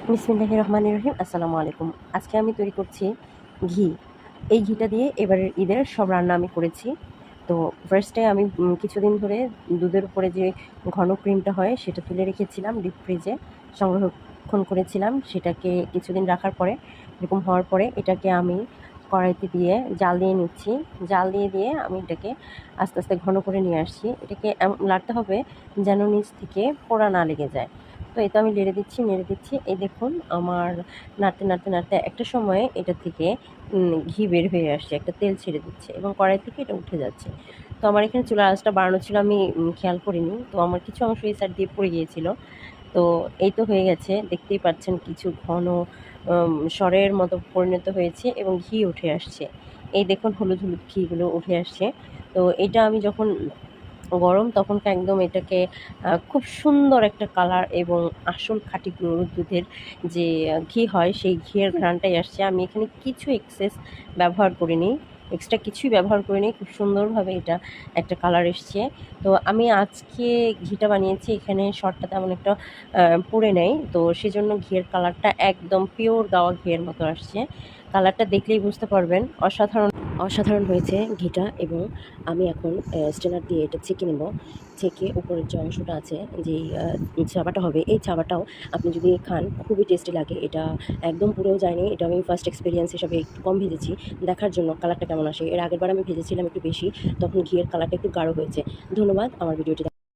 বিসমিল্লাহির রহমানির রহিম। আসসালামু আলাইকুম। আজকে আমি তৈরি করছি ঘি। এই ঘিটা দিয়ে এবারের ঈদের সব রান্না আমি করেছি। তো ফার্স্টে আমি কিছুদিন ধরে দুধের উপরে যে ঘন ক্রিমটা হয় সেটা তুলে রেখেছিলাম ডিপ ফ্রিজে সংরক্ষণ করেছিলাম। সেটাকে কিছুদিন রাখার পরে এরকম হওয়ার পরে এটাকে আমি কড়াইতে দিয়ে জাল দিয়ে নিচ্ছি। জাল দিয়ে আমি এটাকে আস্তে আস্তে ঘন করে নিয়ে আসছি। এটাকে লাড়তে হবে যেন নিচ থেকে পোড়া না লেগে যায়। তো এটা আমি নেড়ে দিচ্ছি। এই দেখুন আমার নাড়তে একটা সময়ে এটা থেকে ঘি বের হয়ে আসছে, একটা তেল ছেড়ে দিচ্ছে এবং কড়াই থেকে এটা উঠে যাচ্ছে। তো আমার এখানে চুলার আঁচটা বাড়ানো ছিল, আমি খেয়াল করিনি। তো আমার কিছু অংশ এই সাইড দিয়ে পড়ে গিয়েছিল। তো এই তো হয়ে গেছে, দেখতেই পাচ্ছেন কিছু ঘন সরের মতো পরিণত হয়েছে এবং ঘি উঠে আসছে। এই দেখুন হলুদ ঘিগুলো উঠে আসছে। তো এটা আমি যখন গরম তখনকে একদম এটাকে খুব সুন্দর একটা কালার এবং আসল খাঁটি গরুর দুধের যে ঘি হয় সেই ঘিয়ের ঘ্রাণটাই আসছে। আমি এখানে কিছু এক্সট্রা কিছুই ব্যবহার করিনি। খুব সুন্দরভাবে এটা একটা কালার এসছে। তো আমি আজকে ঘিটা বানিয়েছি, এখানে সরটা তেমন একটা পুড়ে নেই, তো সেজন্য ঘিয়ের কালারটা একদম পিওর গাওয়া ঘিয়ের মতো আসছে। কালারটা দেখলেই বুঝতে পারবেন অসাধারণ হয়েছে ঘিটা। এবং আমি এখন স্ট্রেনার দিয়ে এটা ছেঁকে নেব। ছেঁকে উপরের যে অংশটা আছে, যেই চাবাটা হবে, এই চাবাটাও আপনি যদি খান খুবই টেস্টি লাগে। এটা একদম পুড়েও যায়নি। এটা আমি ফার্স্ট এক্সপিরিয়েন্স হিসাবে একটু কম ভেজেছি দেখার জন্য কালারটা কেমন আসে। এর আগেরবার আমি ভেজেছিলাম একটু বেশি, তখন ঘিয়ের কালারটা একটু গাঢ় হয়েছে। ধন্যবাদ আমার ভিডিওটি